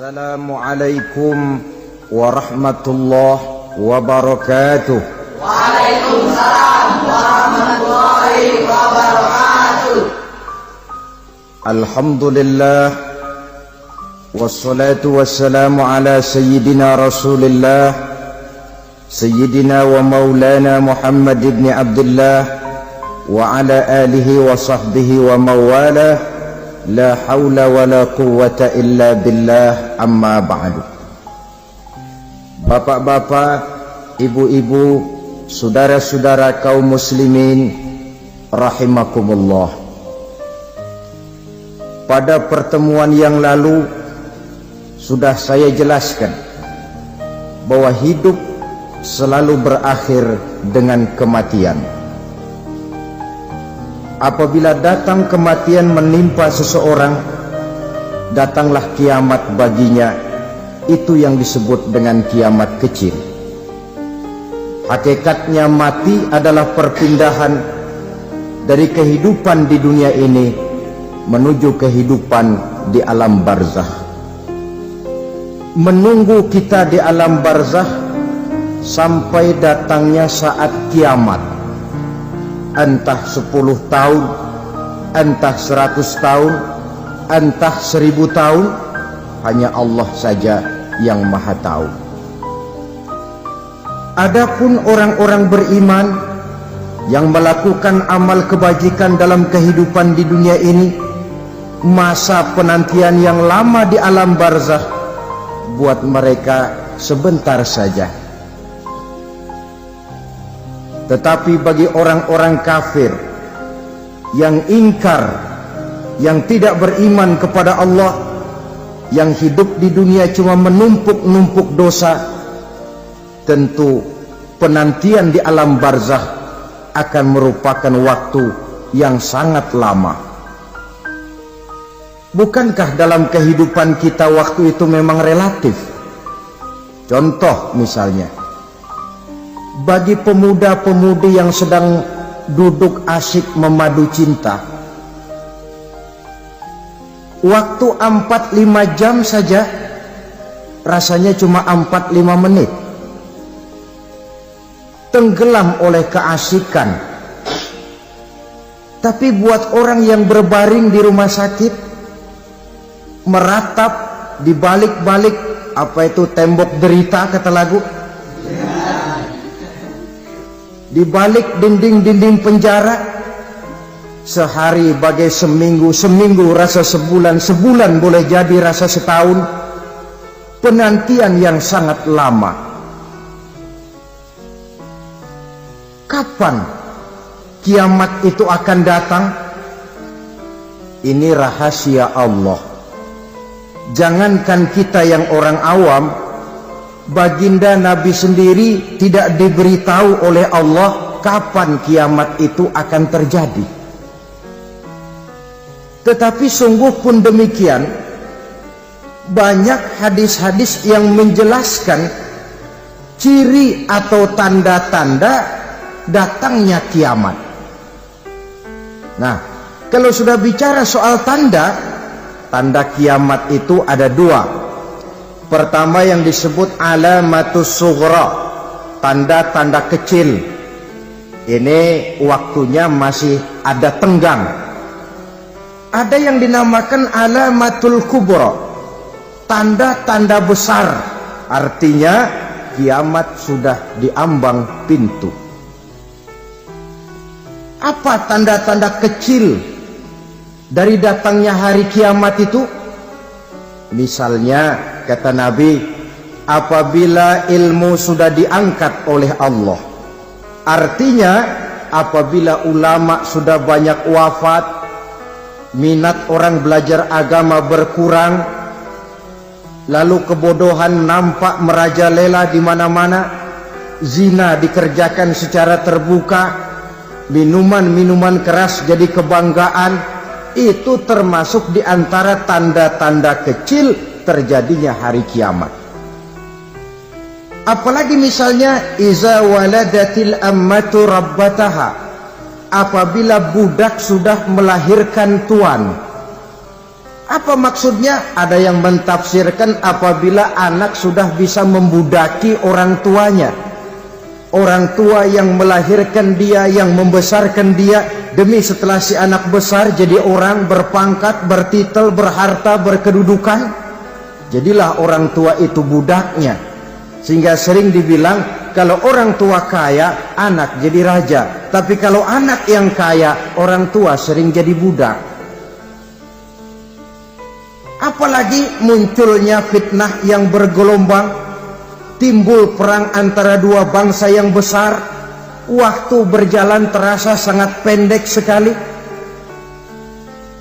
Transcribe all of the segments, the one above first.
Assalamualaikum warahmatullahi wabarakatuh. Waalaikumsalam warahmatullahi wabarakatuh. Alhamdulillah wassalatu wassalamu ala sayyidina Rasulillah sayyidina wa maulana Muhammad ibn Abdullah wa ala alihi wa sahbihi wa mawalah. La haula wa la quwwata illa billah, amma ba'du. Bapak-bapak, ibu-ibu, saudara-saudara kaum muslimin rahimakumullah. Pada pertemuan yang lalu sudah saya jelaskan bahwa hidup selalu berakhir dengan kematian. Apabila datang kematian menimpa seseorang, datanglah kiamat baginya. Itu yang disebut dengan kiamat kecil. Hakikatnya mati adalah perpindahan dari kehidupan di dunia ini menuju kehidupan di alam barzakh. Menunggu kita di alam barzakh sampai datangnya saat kiamat. Entah 10 tahun, entah 100 tahun, entah 1000 tahun, hanya Allah saja yang maha tahu. Adapun orang-orang beriman yang melakukan amal kebajikan dalam kehidupan di dunia ini, masa penantian yang lama di alam barzakh buat mereka sebentar saja. Tetapi bagi orang-orang kafir yang ingkar, yang tidak beriman kepada Allah, yang hidup di dunia cuma menumpuk-numpuk dosa, tentu penantian di alam barzakh akan merupakan waktu yang sangat lama. Bukankah dalam kehidupan kita waktu itu memang relatif? Contoh misalnya, bagi pemuda-pemudi yang sedang duduk asyik memadu cinta, waktu 4-5 jam saja rasanya cuma 4-5 menit, tenggelam oleh keasikan. Tapi buat orang yang berbaring di rumah sakit, meratap di balik-balik apa itu tembok derita kata lagu, di balik dinding-dinding penjara, sehari bagai seminggu, seminggu rasa sebulan, sebulan boleh jadi rasa setahun. Penantian yang sangat lama. Kapan kiamat itu akan datang? Ini rahasia Allah. Jangankan kita yang orang awam, baginda Nabi sendiri tidak diberitahu oleh Allah kapan kiamat itu akan terjadi. Tetapi sungguh pun demikian, banyak hadis-hadis yang menjelaskan ciri atau tanda-tanda datangnya kiamat. Nah, kalau sudah bicara soal tanda kiamat itu ada dua. Pertama yang disebut alamatus sughra, tanda-tanda kecil. Ini waktunya masih ada tenggang. Ada yang dinamakan alamatul kubra, tanda-tanda besar. Artinya kiamat sudah diambang pintu. Apa tanda-tanda kecil dari datangnya hari kiamat itu? Misalnya kata Nabi, apabila ilmu sudah diangkat oleh Allah, artinya apabila ulama sudah banyak wafat, minat orang belajar agama berkurang, lalu kebodohan nampak merajalela di mana-mana, zina dikerjakan secara terbuka, minuman-minuman keras jadi kebanggaan, itu termasuk di antara tanda-tanda kecil terjadinya hari kiamat. Apalagi misalnya iza waladatil ammatu rabbataha, apabila budak sudah melahirkan tuan. Apa maksudnya? Ada yang mentafsirkan apabila anak sudah bisa membudaki orang tuanya. Orang tua yang melahirkan dia, yang membesarkan dia, demi setelah si anak besar jadi orang berpangkat, bertitel, berharta, berkedudukan, jadilah orang tua itu budaknya. Sehingga sering dibilang kalau orang tua kaya, anak jadi raja. Tapi kalau anak yang kaya, orang tua sering jadi budak. Apalagi munculnya fitnah yang bergelombang, timbul perang antara dua bangsa yang besar, waktu berjalan terasa sangat pendek sekali.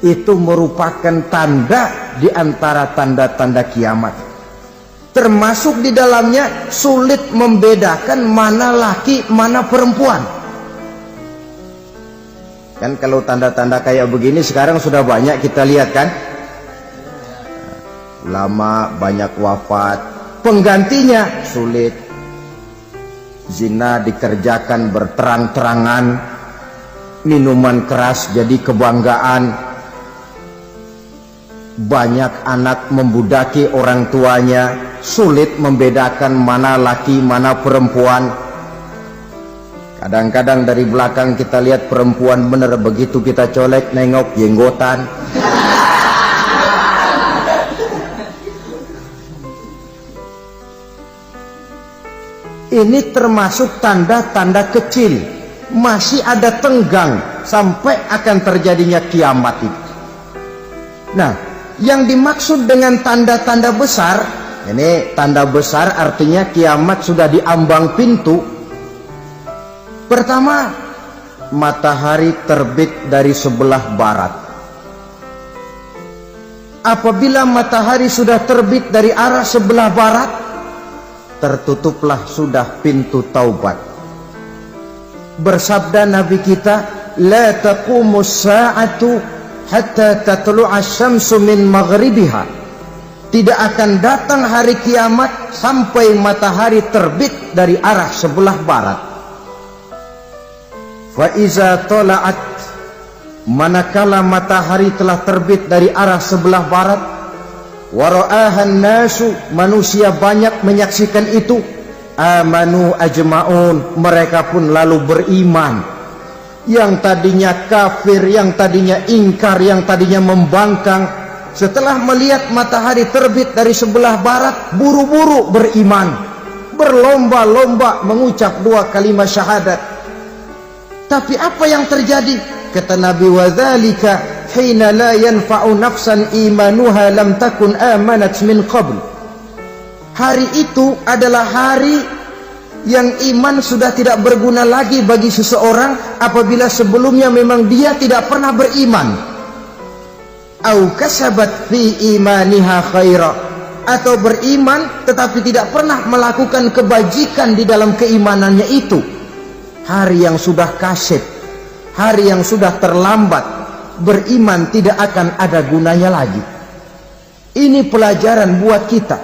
Itu merupakan tanda di antara tanda-tanda kiamat. Termasuk di dalamnya sulit membedakan mana laki, mana perempuan. Kan kalau tanda-tanda kayak begini sekarang sudah banyak kita lihat kan. Ulama banyak wafat, penggantinya sulit. Zina dikerjakan berterang-terangan, minuman keras jadi kebanggaan. Banyak anak membudaki orang tuanya, sulit membedakan mana laki mana perempuan. Kadang-kadang dari belakang kita lihat perempuan bener, begitu kita colek nengok jenggotan. Ini termasuk tanda-tanda kecil, masih ada tenggang sampai akan terjadinya kiamat itu. Nah, yang dimaksud dengan tanda-tanda besar, ini tanda besar artinya kiamat sudah di ambang pintu. Pertama, matahari terbit dari sebelah barat. Apabila matahari sudah terbit dari arah sebelah barat, tertutuplah sudah pintu taubat. Bersabda Nabi kita, la taqumus sa'atu hatta tatlu'a syamsu min maghribiha. Tidak akan datang hari kiamat sampai matahari terbit dari arah sebelah barat. Fa iza tala'at, manakala matahari telah terbit dari arah sebelah barat, wara'ahan nasu, manusia banyak menyaksikan itu, amanu ajma'un, mereka pun lalu beriman. Yang tadinya kafir, yang tadinya ingkar, yang tadinya membangkang, setelah melihat matahari terbit dari sebelah barat, buru-buru beriman, berlomba-lomba mengucap dua kalimat syahadat. Tapi apa yang terjadi? Kata Nabi, wadzalika hina la yanfa'u nafsan imanuha lam takun amanat min qabl. Hari itu adalah hari yang iman sudah tidak berguna lagi bagi seseorang apabila sebelumnya memang dia tidak pernah beriman. Au kasabat fi imaniha khaira, atau beriman tetapi tidak pernah melakukan kebajikan di dalam keimanannya itu. Hari yang sudah kasib, hari yang sudah terlambat, beriman tidak akan ada gunanya lagi. Ini pelajaran buat kita.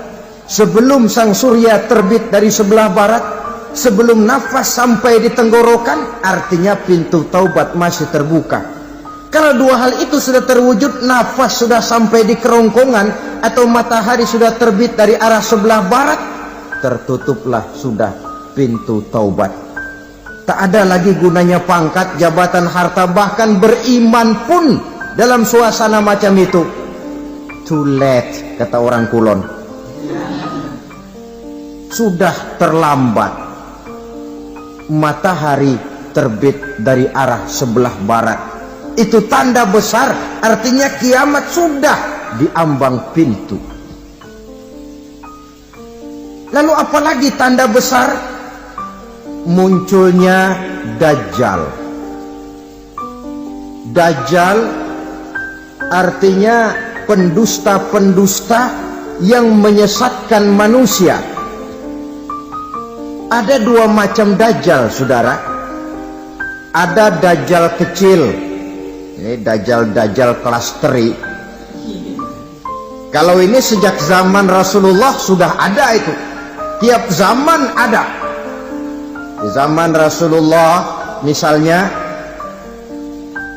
Sebelum sang surya terbit dari sebelah barat, sebelum nafas sampai di tenggorokan, artinya pintu taubat masih terbuka. Kalau dua hal itu sudah terwujud, nafas sudah sampai di kerongkongan atau matahari sudah terbit dari arah sebelah barat, tertutuplah sudah pintu taubat. Tak ada lagi gunanya pangkat, jabatan, harta, bahkan beriman pun dalam suasana macam itu. Too late, kata orang Kulon. Sudah terlambat. Matahari terbit dari arah sebelah barat. Itu tanda besar, artinya kiamat sudah di ambang pintu. Lalu apalagi tanda besar? Munculnya Dajjal. Dajjal artinya pendusta-pendusta yang menyesatkan manusia. Ada dua macam Dajjal, saudara. Ada Dajjal kecil, ini Dajjal kelas teri. Kalau ini sejak zaman Rasulullah sudah ada itu. Tiap zaman ada. Di zaman Rasulullah misalnya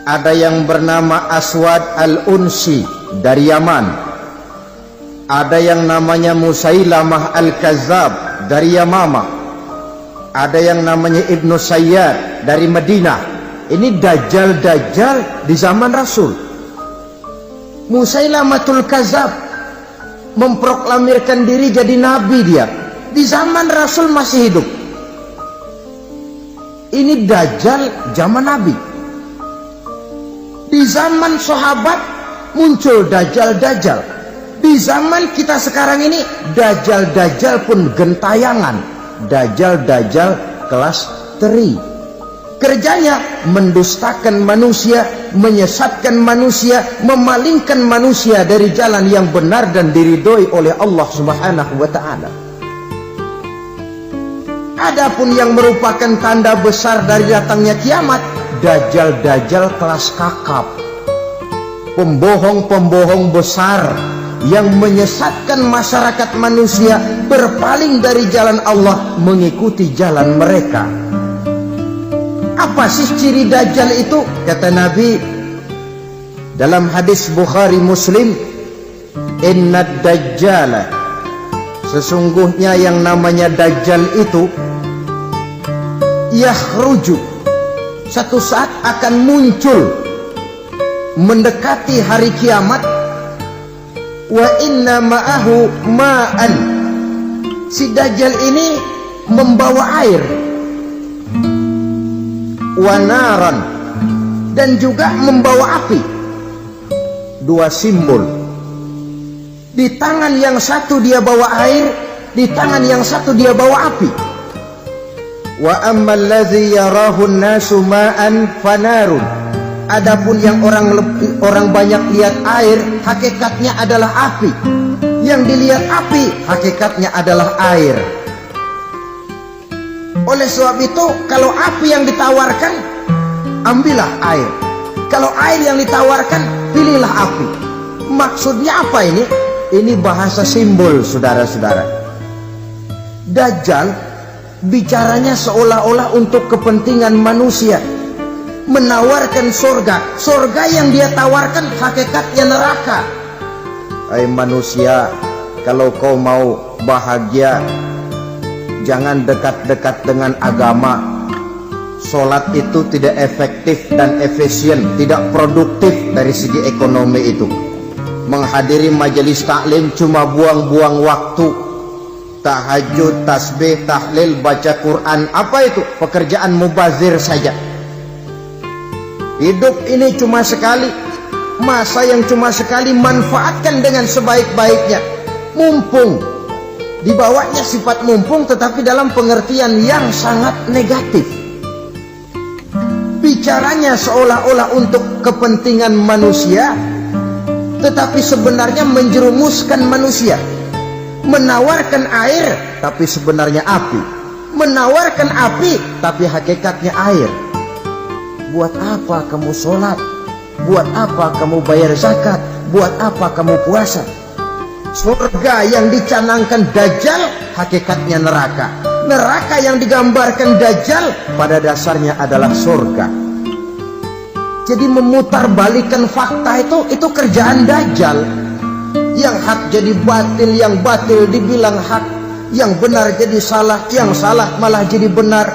ada yang bernama Aswad al-Unsi dari Yaman, ada yang namanya Musailamah al-Kazzab dari Yamamah, ada yang namanya Ibnu Sayyad dari Madinah. Ini dajjal-dajjal di zaman Rasul. Musailamatul Kazzab memproklamirkan diri jadi nabi, dia di zaman Rasul masih hidup. Ini dajjal zaman Nabi. Di zaman sahabat muncul dajjal-dajjal. Di zaman kita sekarang ini dajjal-dajjal pun gentayangan. Dajjal-dajjal kelas teri. Kerjanya mendustakan manusia, menyesatkan manusia, memalingkan manusia dari jalan yang benar dan diridhoi oleh Allah Subhanahu wa taala. Adapun yang merupakan tanda besar dari datangnya kiamat, dajjal-dajjal kelas kakap, pembohong-pembohong besar yang menyesatkan masyarakat manusia berpaling dari jalan Allah mengikuti jalan mereka. Apa sih ciri dajjal itu? Kata Nabi dalam hadis Bukhari Muslim, "Innad dajjala", sesungguhnya yang namanya dajjal itu yakhruju, satu saat akan muncul mendekati hari kiamat. Wa inna ma'ahu ma'an, si dajjal ini membawa air, wa naran, dan juga membawa api. Dua simbol. Di tangan yang satu dia bawa air, di tangan yang satu dia bawa api. Wa ammal ladzi yarahu an-nasu ma'an fanarun, adapun yang orang banyak lihat air, hakikatnya adalah api. Yang dilihat api, hakikatnya adalah air. Oleh sebab itu, kalau api yang ditawarkan, ambillah air. Kalau air yang ditawarkan, pilihlah api. Maksudnya apa ini? Ini bahasa simbol, saudara-saudara. Dajjal bicaranya seolah-olah untuk kepentingan manusia, menawarkan surga. Surga yang dia tawarkan hakikatnya neraka. Hai manusia, kalau kau mau bahagia, jangan dekat-dekat dengan agama. Sholat itu tidak efektif dan efisien, tidak produktif dari segi ekonomi itu. Menghadiri majelis taklim cuma buang-buang waktu. Tahajud, tasbih, tahlil, baca Quran, apa itu? Pekerjaan mubazir saja. Hidup ini cuma sekali, masa yang cuma sekali, manfaatkan dengan sebaik-baiknya. Mumpung, dibawanya sifat mumpung tetapi dalam pengertian yang sangat negatif. Bicaranya seolah-olah untuk kepentingan manusia, tetapi sebenarnya menjerumuskan manusia. Menawarkan air, tapi sebenarnya api. Menawarkan api, tapi hakikatnya air. Buat apa kamu sholat? Buat apa kamu bayar zakat? Buat apa kamu puasa? Surga yang dicanangkan dajjal, hakikatnya neraka. Neraka yang digambarkan dajjal, pada dasarnya adalah surga. Jadi memutarbalikkan fakta itu kerjaan dajjal. Yang hak jadi batil, yang batil dibilang hak, yang benar jadi salah, yang salah malah jadi benar.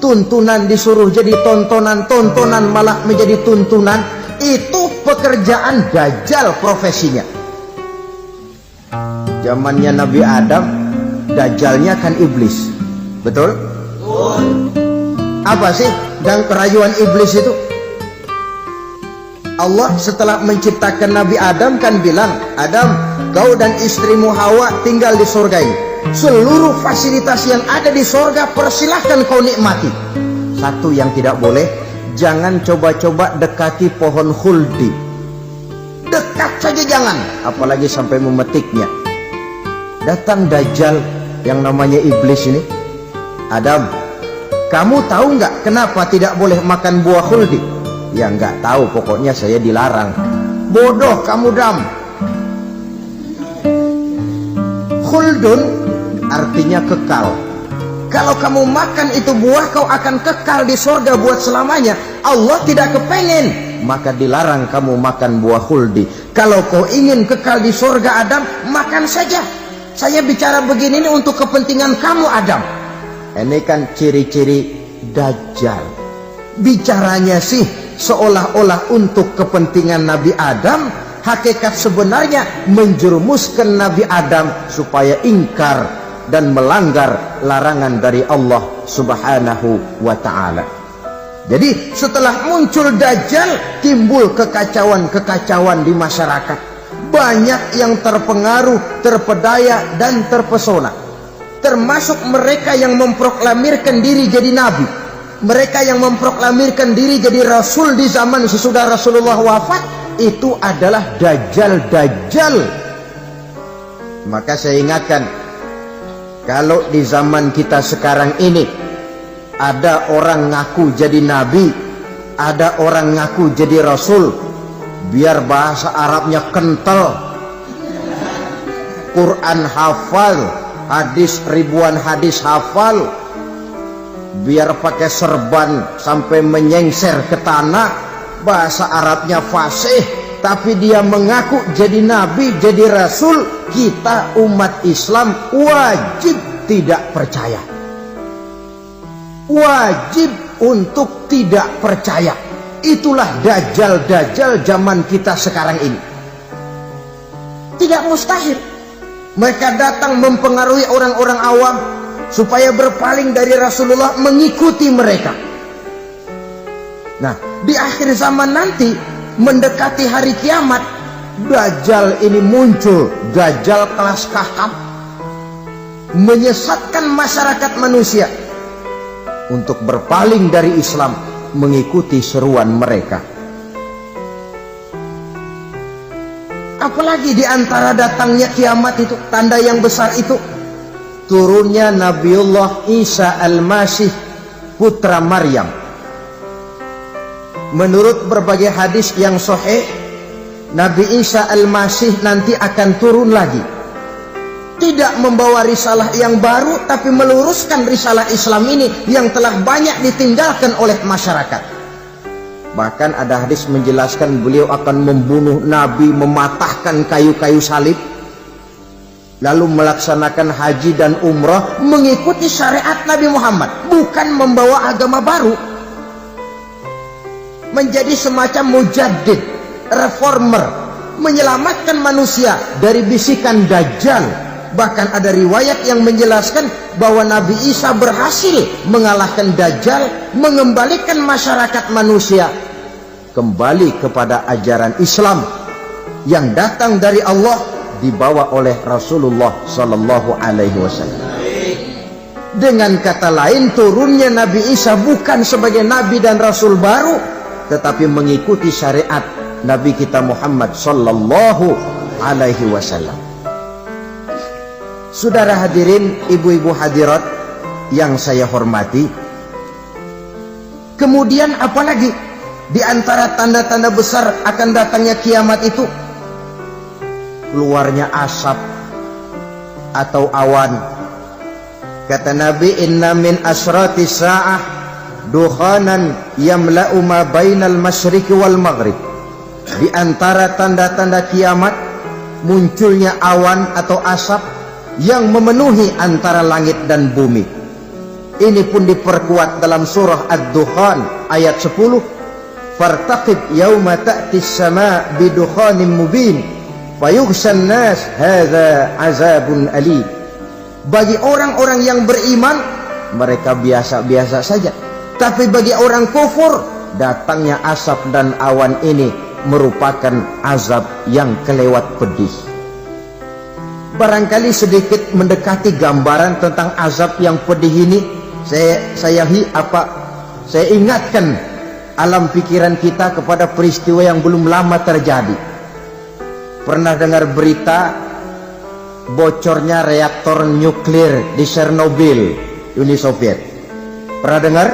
Tuntunan disuruh jadi tontonan, tontonan malah menjadi tuntunan. Itu pekerjaan dajjal profesinya. Zamannya Nabi Adam, dajjalnya kan iblis. Betul? Betul. Apa sih dan kerayuan iblis itu? Allah setelah menciptakan Nabi Adam kan bilang, Adam, kau dan istrimu Hawa tinggal di surga ini. Seluruh fasilitas yang ada di surga persilahkan kau nikmati. Satu yang tidak boleh, jangan coba-coba dekati pohon khuldi. Dekat saja jangan, apalagi sampai memetiknya. Datang dajjal yang namanya iblis ini. Adam, kamu tahu nggak kenapa tidak boleh makan buah khuldi? Ya nggak tahu, pokoknya saya dilarang. Bodoh kamu Dam. Khuldun artinya kekal. Kalau kamu makan itu buah, kau akan kekal di surga buat selamanya. Allah tidak kepengen maka dilarang kamu makan buah khuldi. Kalau kau ingin kekal di surga Adam, makan saja. Saya bicara begini ini untuk kepentingan kamu Adam. Ini kan ciri-ciri Dajjal. Bicaranya sih seolah-olah untuk kepentingan Nabi Adam, hakikat sebenarnya menjerumuskan Nabi Adam supaya ingkar dan melanggar larangan dari Allah Subhanahu wa ta'ala. Jadi setelah muncul Dajjal, timbul kekacauan-kekacauan di masyarakat. Banyak yang terpengaruh, terpedaya dan terpesona. Termasuk mereka yang memproklamirkan diri jadi nabi, mereka yang memproklamirkan diri jadi rasul di zaman sesudah Rasulullah wafat. Itu adalah Dajjal-Dajjal. Maka saya ingatkan, kalau di zaman kita sekarang ini ada orang ngaku jadi nabi, ada orang ngaku jadi rasul, biar bahasa Arabnya kental, Quran hafal, hadis ribuan hadis hafal, biar pakai serban sampai menyengser ke tanah, bahasa Arabnya fasih, tapi dia mengaku jadi nabi, jadi rasul, kita umat Islam wajib tidak percaya. Wajib untuk tidak percaya. Itulah Dajjal-Dajjal zaman kita sekarang ini. Tidak mustahil mereka datang mempengaruhi orang-orang awam supaya berpaling dari Rasulullah, mengikuti mereka. Nah, di akhir zaman nanti, mendekati hari kiamat, Dajjal ini muncul. Dajjal kelas kakap, menyesatkan masyarakat manusia untuk berpaling dari Islam, mengikuti seruan mereka. Apalagi di antara datangnya kiamat itu, tanda yang besar itu, turunnya Nabiullah Isa Al-Masih, putra Maryam. Menurut berbagai hadis yang sahih, Nabi Isa Al-Masih nanti akan turun lagi. Tidak membawa risalah yang baru, tapi meluruskan risalah Islam ini yang telah banyak ditinggalkan oleh masyarakat. Bahkan ada hadis menjelaskan beliau akan membunuh Nabi, mematahkan kayu-kayu salib, lalu melaksanakan haji dan umrah mengikuti syariat Nabi Muhammad, bukan membawa agama baru. Menjadi semacam mujaddid, reformer, menyelamatkan manusia dari bisikan Dajjal. Bahkan ada riwayat yang menjelaskan bahwa Nabi Isa berhasil mengalahkan Dajjal, mengembalikan masyarakat manusia kembali kepada ajaran Islam yang datang dari Allah, dibawa oleh Rasulullah Sallallahu Alaihi Wasallam. Dengan kata lain, turunnya Nabi Isa bukan sebagai Nabi dan Rasul baru, tetapi mengikuti syariat Nabi kita Muhammad Sallallahu Alaihi Wasallam. Saudara hadirin, ibu-ibu hadirat yang saya hormati, kemudian apalagi di antara tanda-tanda besar akan datangnya kiamat itu? Keluarnya asap atau awan. Kata Nabi, inna min asrati sa'ah dukhanan yamla'u ma bainal masyriqi wal maghrib. Di antara tanda-tanda kiamat, munculnya awan atau asap yang memenuhi antara langit dan bumi. Ini pun diperkuat dalam surah Ad-Dukhan ayat 10. Fartaqib yauma ta'tis sama' bidukhanin mubin fayughshan nas hadza azabun alim. Bagi orang-orang yang beriman, mereka biasa-biasa saja. Tapi bagi orang kufur, datangnya asap dan awan ini merupakan azab yang kelewat pedih. Barangkali sedikit mendekati gambaran tentang azab yang pedih ini, saya ingatkan alam pikiran kita kepada peristiwa yang belum lama terjadi. Pernah dengar berita bocornya reaktor nuklir di Chernobyl, Uni Soviet? Pernah dengar?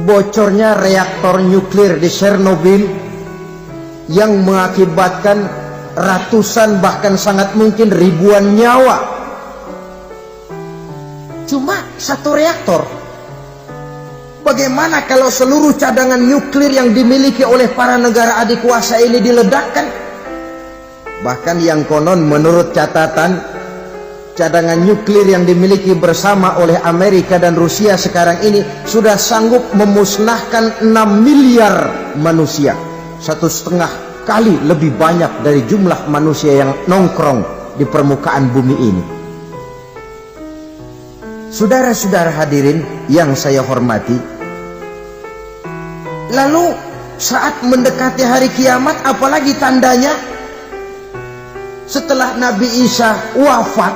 Bocornya reaktor nuklir di Chernobyl yang mengakibatkan ratusan bahkan sangat mungkin ribuan nyawa. Cuma satu reaktor. Bagaimana kalau seluruh cadangan nuklir yang dimiliki oleh para negara adik kuasa ini diledakkan? Bahkan yang konon menurut catatan, cadangan nuklir yang dimiliki bersama oleh Amerika dan Rusia sekarang ini sudah sanggup memusnahkan 6 miliar manusia. 1,5 kali lebih banyak dari jumlah manusia yang nongkrong di permukaan bumi ini. Saudara-saudara hadirin yang saya hormati, lalu saat mendekati hari kiamat, apalagi tandanya? Setelah Nabi Isa wafat,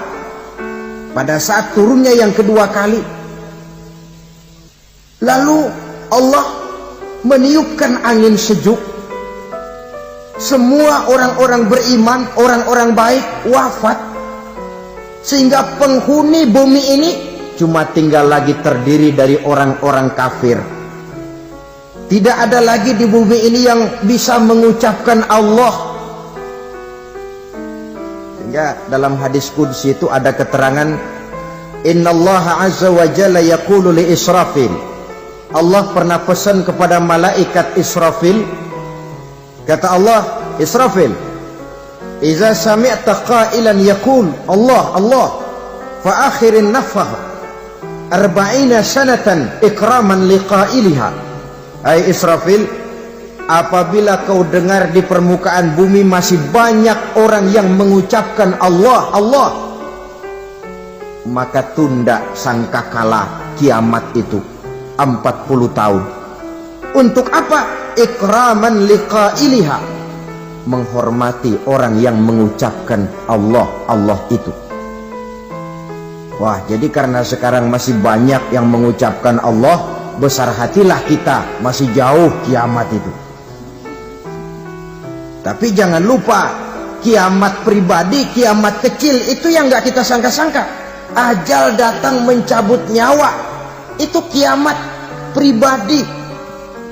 pada saat turunnya yang kedua kali, lalu Allah meniupkan angin sejuk. Semua orang-orang beriman, orang-orang baik wafat, sehingga penghuni bumi ini cuma tinggal lagi terdiri dari orang-orang kafir. Tidak ada lagi di bumi ini yang bisa mengucapkan Allah. Sehingga dalam hadis qudsi itu ada keterangan, innallaha azza wa jalla yaqulu li Israfil. Allah pernah pesan kepada malaikat Israfil, kata Allah, Israfil, iza sami'ta qailan yaqul Allah Allah fa akhirin nafah 40 sanatan ikraman liqailiha. Hai Israfil, apabila kau dengar di permukaan bumi masih banyak orang yang mengucapkan Allah Allah, maka tunda sangkakala kiamat itu 40 tahun. Untuk apa? Ikraman liqailiha, menghormati orang yang mengucapkan Allah Allah itu. Wah, jadi karena sekarang masih banyak yang mengucapkan Allah, besar hatilah kita, masih jauh kiamat itu. Tapi jangan lupa, kiamat pribadi, kiamat kecil itu yang gak kita sangka-sangka. Ajal datang mencabut nyawa, itu kiamat pribadi.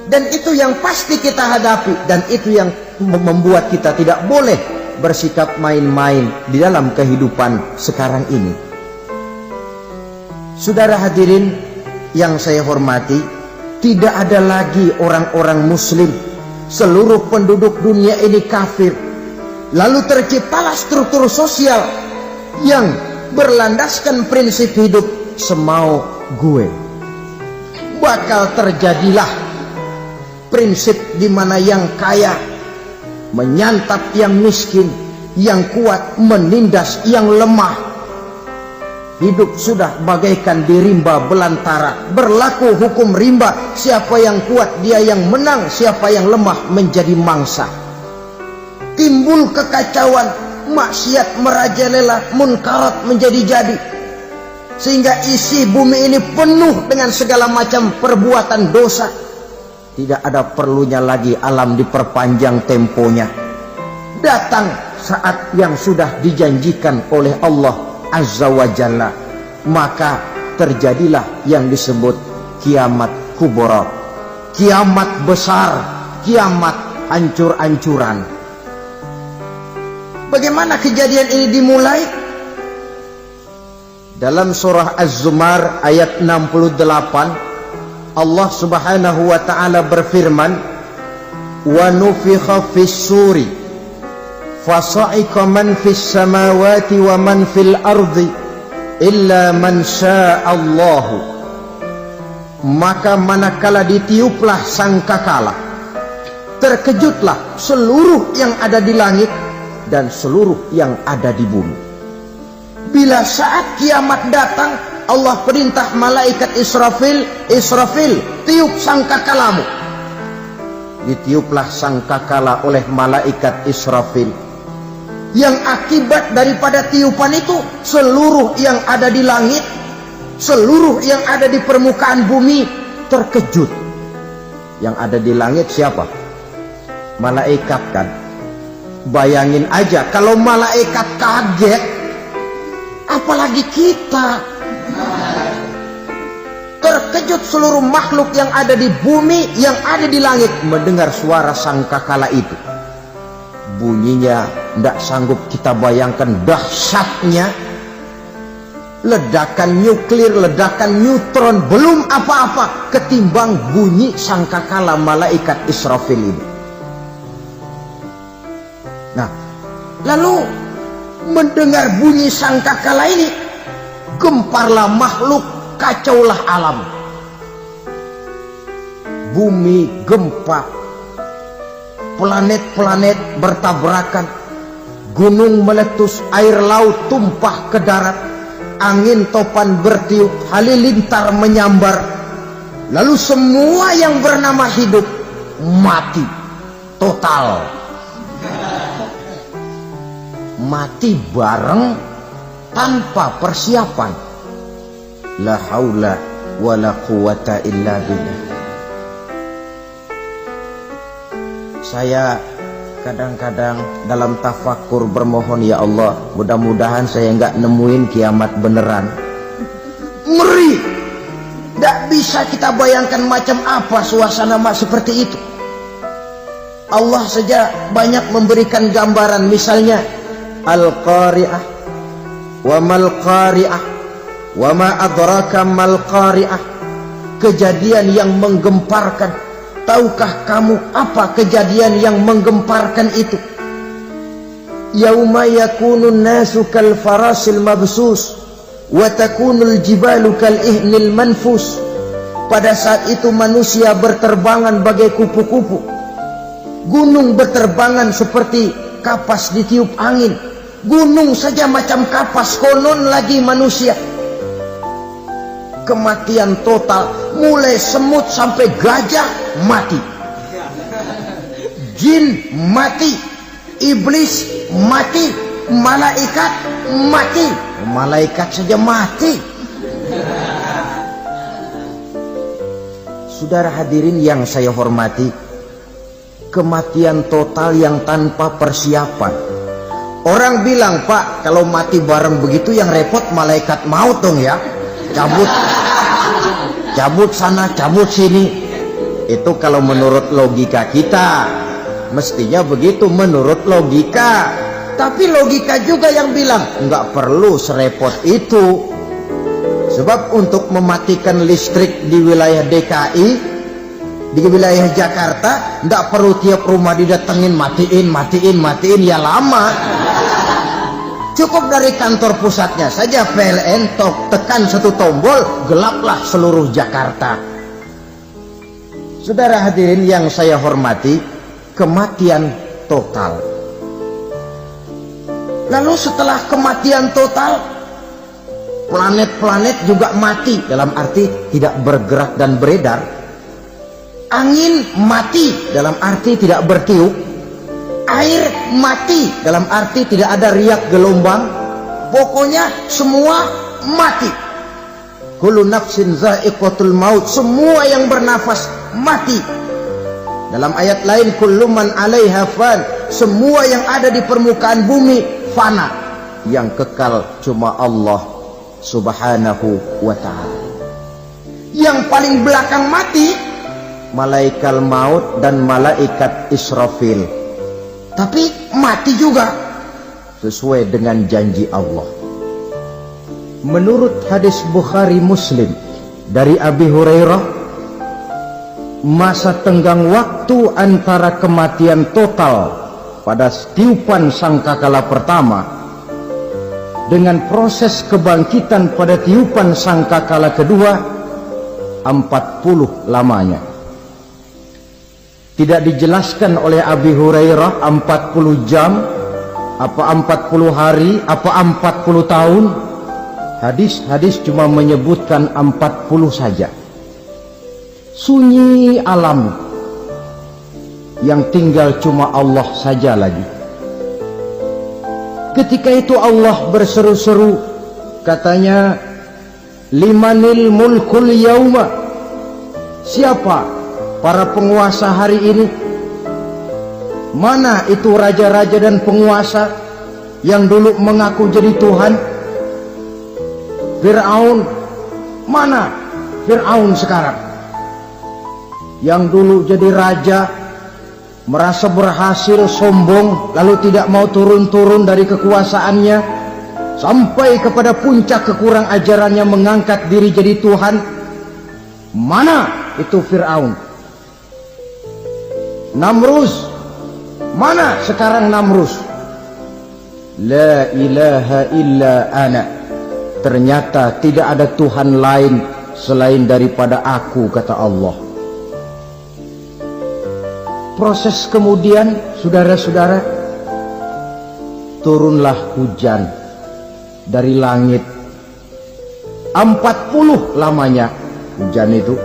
Dan itu yang pasti kita hadapi, dan itu yang membuat kita tidak boleh bersikap main-main di dalam kehidupan sekarang ini. Saudara hadirin yang saya hormati, tidak ada lagi orang-orang muslim. Seluruh penduduk dunia ini kafir. Lalu terciptalah struktur sosial yang berlandaskan prinsip hidup semau gue. Bakal terjadilah prinsip di mana yang kaya menyantap yang miskin, yang kuat menindas yang lemah. Hidup sudah bagaikan di rimba belantara, berlaku hukum rimba. Siapa yang kuat dia yang menang, siapa yang lemah menjadi mangsa. Timbul kekacauan, maksiat merajalela, munkarat menjadi-jadi, sehingga isi bumi ini penuh dengan segala macam perbuatan dosa. Tidak ada perlunya lagi alam diperpanjang temponya. Datang saat yang sudah dijanjikan oleh Allah Azza wa Jalla, maka terjadilah yang disebut kiamat kubra, kiamat besar, kiamat hancur-hancuran. Bagaimana kejadian ini dimulai? Dalam surah Az-Zumar ayat 68, Allah Subhanahu wa taala berfirman, wa nufikha fis-suri fasa'iqa man fis samawati wa man fil ardi illa man sya'allahu. Maka manakala ditiuplah sangkakala, terkejutlah seluruh yang ada di langit dan seluruh yang ada di bumi. Bila saat kiamat datang, Allah perintah malaikat Israfil, Israfil, tiup sangkakalamu. Ditiuplah sangkakala oleh malaikat Israfil. Yang akibat daripada tiupan itu, seluruh yang ada di langit, seluruh yang ada di permukaan bumi terkejut. Yang ada di langit siapa? Malaikat kan. Bayangin aja kalau malaikat kaget, apalagi kita. Terkejut seluruh makhluk yang ada di bumi, yang ada di langit mendengar suara sangkakala itu. Bunyinya tidak sanggup kita bayangkan dahsyatnya. ledakan nuklir, ledakan neutron, belum apa-apa ketimbang bunyi sangkakala malaikat Israfil ini. Nah, lalu mendengar bunyi sangkakala ini, gemparlah makhluk, kacaulah alam. Bumi gempa, planet-planet bertabrakan, gunung meletus, air laut tumpah ke darat, angin topan bertiup, halilintar menyambar. Lalu semua yang bernama hidup mati total. Mati bareng tanpa persiapan. La haula wala quwata illa billah. Saya kadang-kadang dalam tafakur bermohon, ya Allah, mudah-mudahan saya nggak nemuin kiamat beneran. Ngeri, nggak bisa kita bayangkan macam apa suasana seperti itu. Allah saja banyak memberikan gambaran, misalnya Al-Qari'ah, wa mal Qari'ah, wa ma adraka mal Qari'ah. Kejadian yang menggemparkan. Tahukah kamu apa kejadian yang menggemparkan itu? Yauma yakunun nasu kal farasil mabsus wa takunul jibalu kal ihnil manfus. Pada saat itu manusia berterbangan bagai kupu-kupu, gunung berterbangan seperti kapas ditiup angin. Gunung saja macam kapas, konon lagi manusia. Kematian total, mulai semut sampai gajah mati, jin mati, iblis mati, malaikat mati. Malaikat saja mati. Saudara hadirin yang saya hormati, kematian total yang tanpa persiapan. Orang bilang, Pak, kalau mati bareng begitu yang repot malaikat maut dong ya. Cabut sana, cabut sini. Itu kalau menurut logika kita, mestinya begitu menurut logika. Tapi logika juga yang bilang nggak perlu serepot itu. Sebab untuk mematikan listrik di wilayah DKI, di wilayah Jakarta, nggak perlu tiap rumah didatengin matiin, ya lama. Cukup dari kantor pusatnya saja PLN, tekan satu tombol, gelaplah seluruh Jakarta. Saudara hadirin yang saya hormati, kematian total. Lalu setelah kematian total, planet-planet juga mati, dalam arti tidak bergerak dan beredar. Angin mati, dalam arti tidak bertiup. Air mati, dalam arti tidak ada riak gelombang. Pokoknya semua mati. Kullu nafsin za'iqatul maut, semua yang bernafas mati. Dalam ayat lain, kullu man 'alaiha fan, semua yang ada di permukaan bumi fana. Yang kekal cuma Allah Subhanahu wa ta'ala. Yang paling belakang mati malaikat maut dan malaikat Israfil. Tapi mati juga sesuai dengan janji Allah. Menurut hadis Bukhari Muslim dari Abi Hurairah, masa tenggang waktu antara kematian total pada tiupan sangkakala pertama dengan proses kebangkitan pada tiupan sangkakala kedua 40 lamanya. Tidak dijelaskan oleh Abi Hurairah 40 jam, apa 40 hari, apa 40 tahun. Hadis-hadis cuma menyebutkan 40 saja. Sunyi alam, yang tinggal cuma Allah saja lagi. Ketika itu Allah berseru-seru, katanya, limanil mulkul yauma, siapa para penguasa hari ini? Mana itu raja-raja dan penguasa yang dulu mengaku jadi Tuhan? Fir'aun, mana Fir'aun sekarang? Yang dulu jadi raja, merasa berhasil, sombong, lalu tidak mau turun-turun dari kekuasaannya. sampai kepada puncak kekurang ajarannya mengangkat diri jadi Tuhan. Mana itu Fir'aun? Namrus, mana sekarang Namrus? La ilaha illa ana, ternyata tidak ada Tuhan lain selain daripada aku, kata Allah. Proses kemudian, saudara-saudara, turunlah hujan dari langit. 40 lamanya hujan itu,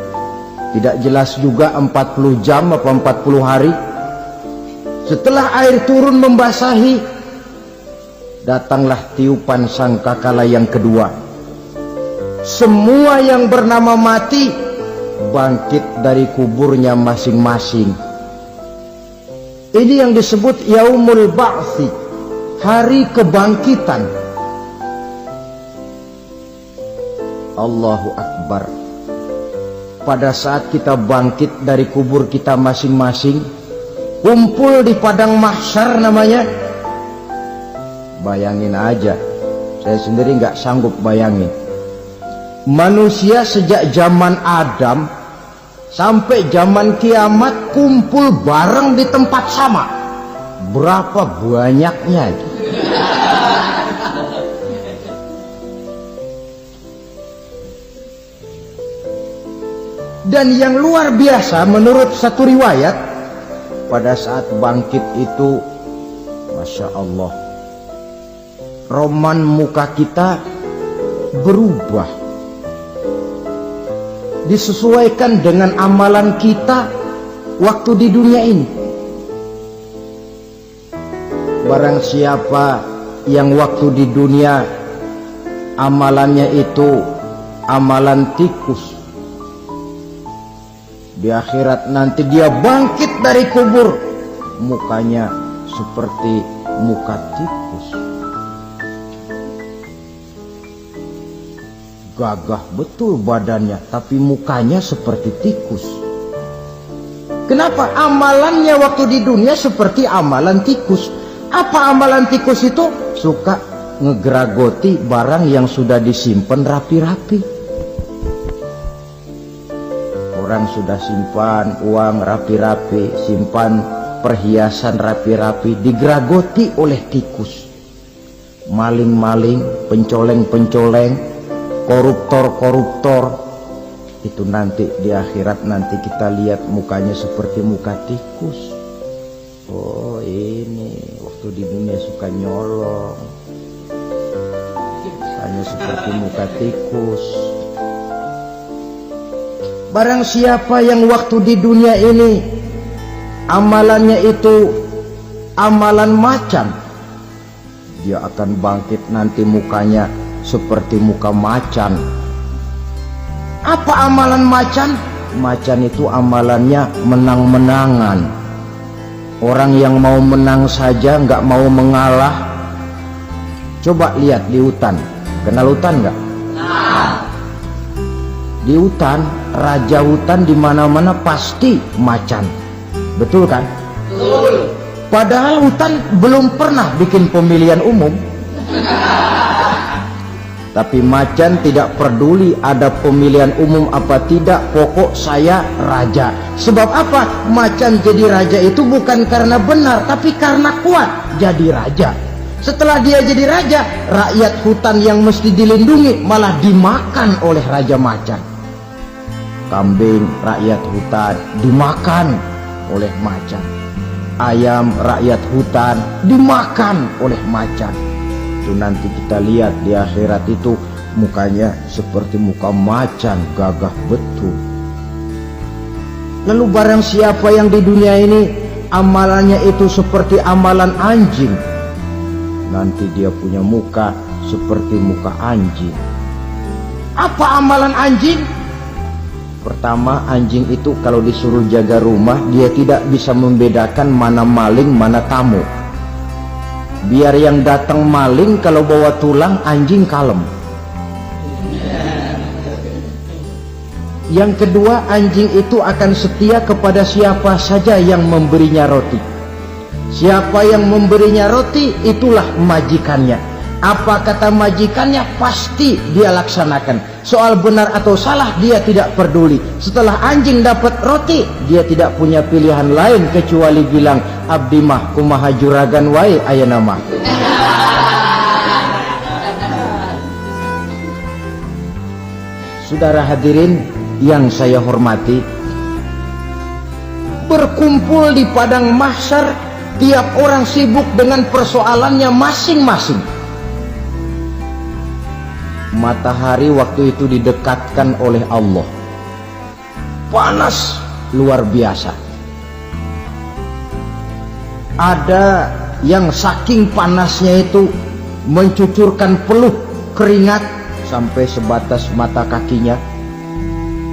tidak jelas juga 40 jam apa 40 hari. Setelah air turun membasahi, datanglah tiupan sangkakala yang kedua. Semua yang bernama mati bangkit dari kuburnya masing-masing. Ini yang disebut Yaumul Ba'thi, hari kebangkitan. Allahu Akbar. Pada saat kita bangkit dari kubur kita masing-masing, kumpul di padang mahsyar namanya. Bayangin aja, saya sendiri nggak sanggup bayangin. Manusia sejak zaman Adam sampai zaman kiamat kumpul bareng di tempat sama. Berapa banyaknya itu? Dan yang luar biasa menurut satu riwayat, pada saat bangkit itu, Masya Allah, roman muka kita berubah, disesuaikan dengan amalan kita waktu di dunia ini. Barang siapa yang waktu di dunia amalannya itu amalan tikus, di akhirat nanti dia bangkit dari kubur, mukanya seperti muka tikus. Gagah betul badannya, tapi mukanya seperti tikus. Kenapa? Amalannya waktu di dunia seperti amalan tikus. Apa amalan tikus itu? Suka ngegeragoti barang yang sudah disimpan rapi-rapi. Orang sudah simpan uang rapi-rapi, simpan perhiasan rapi-rapi, digeragoti oleh tikus. Maling-maling, pencoleng-pencoleng, koruptor-koruptor, itu nanti di akhirat nanti kita lihat mukanya seperti muka tikus. Oh, ini waktu di dunia suka nyolong, hanya seperti muka tikus. Barang siapa yang waktu di dunia ini amalannya itu amalan macan, dia akan bangkit nanti mukanya seperti muka macan. Apa amalan macan? Macan itu amalannya menang-menangan. Orang yang mau menang saja nggak mau mengalah. Coba lihat di hutan, kenal hutan nggak? Di hutan, raja hutan di mana-mana pasti macan, betul kan? Betul. Padahal hutan belum pernah bikin pemilihan umum. Tapi macan tidak peduli ada pemilihan umum apa tidak, pokok saya raja. Sebab apa? Macan jadi raja itu bukan karena benar, tapi karena kuat jadi raja. Setelah dia jadi raja, rakyat hutan yang mesti dilindungi malah dimakan oleh raja macan. Kambing rakyat hutan dimakan oleh macan. Ayam rakyat hutan dimakan oleh macan. Itu nanti kita lihat di akhirat itu mukanya seperti muka macan, gagah betul. Lalu barang siapa yang di dunia ini amalannya itu seperti amalan anjing, nanti dia punya muka seperti muka anjing. Apa amalan anjing? Pertama, anjing itu kalau disuruh jaga rumah, dia tidak bisa membedakan mana maling, mana tamu. Biar yang datang maling, kalau bawa tulang, anjing kalem. Yang kedua, anjing itu akan setia kepada siapa saja yang memberinya roti. Siapa yang memberinya roti, itulah majikannya. Apa kata majikannya pasti dia laksanakan. Soal benar atau salah dia tidak peduli. Setelah anjing dapat roti, dia tidak punya pilihan lain kecuali bilang, abdi mah kumaha juragan wae ayeuna mah. Saudara hadirin yang saya hormati, berkumpul di padang mahsyar, tiap orang sibuk dengan persoalannya masing-masing. Matahari waktu itu didekatkan oleh Allah, panas luar biasa. Ada yang saking panasnya itu mencucurkan peluh keringat sampai sebatas mata kakinya.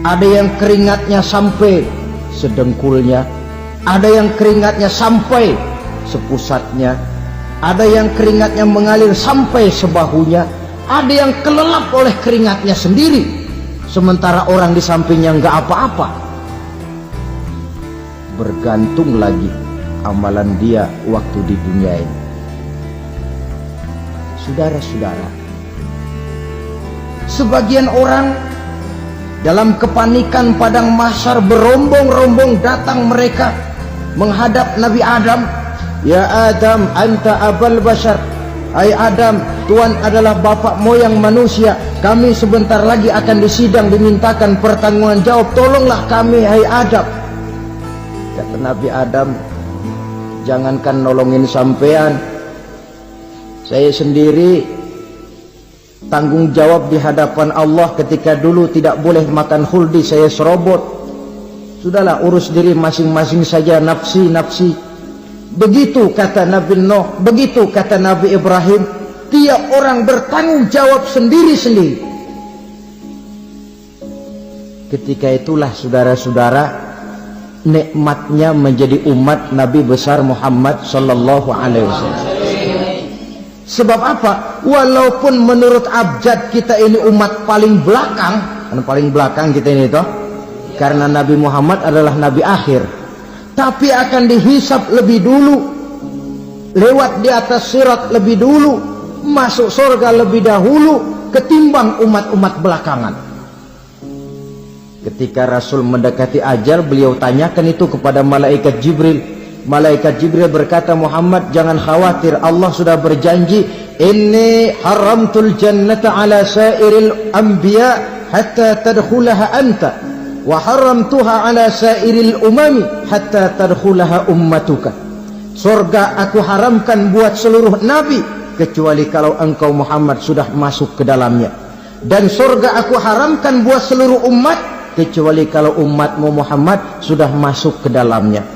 Ada yang keringatnya sampai sedengkulnya, ada yang keringatnya sampai sepusatnya, ada yang keringatnya mengalir sampai sebahunya, ada yang kelelap oleh keringatnya sendiri, sementara orang di sampingnya nggak apa-apa. Bergantung lagi amalan dia waktu di dunia ini. Saudara-saudara, sebagian orang dalam kepanikan padang mahsyar berombong-rombong datang mereka menghadap Nabi Adam. Ya Adam, anta abal bashar. Hai Adam, Tuhan adalah bapak moyang manusia. Kami sebentar lagi akan disidang, dimintakan pertanggungan jawab. Tolonglah kami, hai Adam. Kata Nabi Adam, jangankan nolongin sampean, saya sendiri tanggung jawab di hadapan Allah. Ketika dulu tidak boleh makan khuldi, saya serobot. Sudahlah, urus diri masing-masing saja, nafsi. Begitu kata Nabi Nuh, begitu kata Nabi Ibrahim. Tiap orang bertanggung jawab sendiri-sendiri. Ketika itulah saudara-saudara, nikmatnya menjadi umat Nabi besar Muhammad sallallahu alaihi wasallam. Sebab apa? Walaupun menurut abjad kita ini umat paling belakang, paling belakang kita ini toh, karena Nabi Muhammad adalah Nabi akhir, tapi akan dihisap lebih dulu, lewat di atas sirat lebih dulu, masuk surga lebih dahulu ketimbang umat-umat belakangan. Ketika Rasul mendekati ajal, beliau tanyakan itu kepada malaikat Jibril. Malaikat Jibril berkata, Muhammad jangan khawatir, Allah sudah berjanji, inni haramtul jannata ala sairil anbiya hatta tadkhulaha anta wa haramtuha ala sairil umami hatta tadkhulaha ummatuka. Surga aku haramkan buat seluruh nabi kecuali kalau engkau Muhammad sudah masuk ke dalamnya, dan surga aku haramkan buat seluruh umat kecuali kalau umatmu Muhammad sudah masuk ke dalamnya.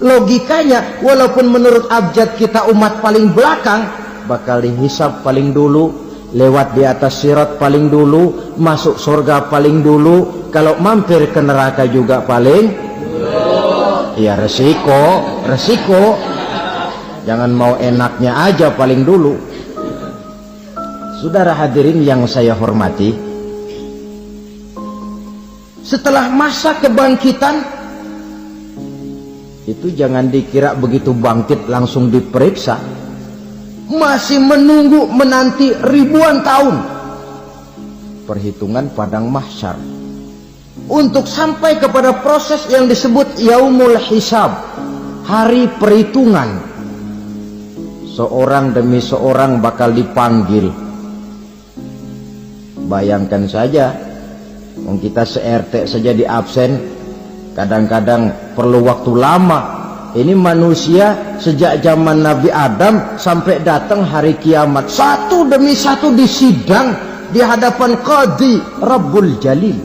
Logikanya, walaupun menurut abjad kita umat paling belakang, bakal dihisap paling dulu, lewat di atas sirat paling dulu, masuk surga paling dulu, kalau mampir ke neraka juga paling dulu. Ya resiko. Jangan mau enaknya aja paling dulu. Saudara hadirin yang saya hormati, setelah masa kebangkitan itu jangan dikira begitu bangkit langsung diperiksa. Masih menunggu menanti ribuan tahun perhitungan padang mahsyar untuk sampai kepada proses yang disebut yaumul hisab, hari perhitungan. Seorang demi seorang bakal dipanggil. Bayangkan saja, kita se-RT saja di absen, kadang-kadang perlu waktu lama. Ini manusia sejak zaman Nabi Adam sampai datang hari kiamat, satu demi satu disidang di hadapan Qadhi Rabbul Jalil.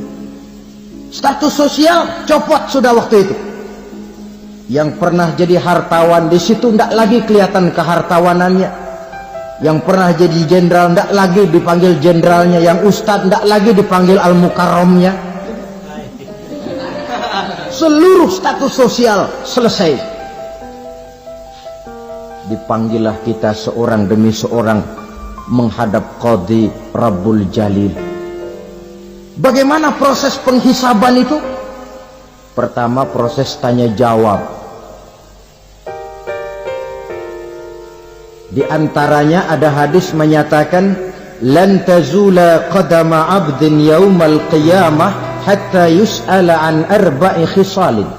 Status sosial copot sudah waktu itu. Yang pernah jadi hartawan di situ tidak lagi kelihatan kehartawanannya. Yang pernah jadi jenderal tidak lagi dipanggil jenderalnya. Yang ustadz tidak lagi dipanggil al-mukarramnya. Seluruh status sosial selesai. Dipanggillah kita seorang demi seorang menghadap Qadhi Rabbul Jalil. Bagaimana proses penghisaban itu? Pertama, proses tanya jawab. Di antaranya ada hadis menyatakan, lan tazula qadama 'abdin yaumal qiyamah hatta yus'ala an arba'i khisalin.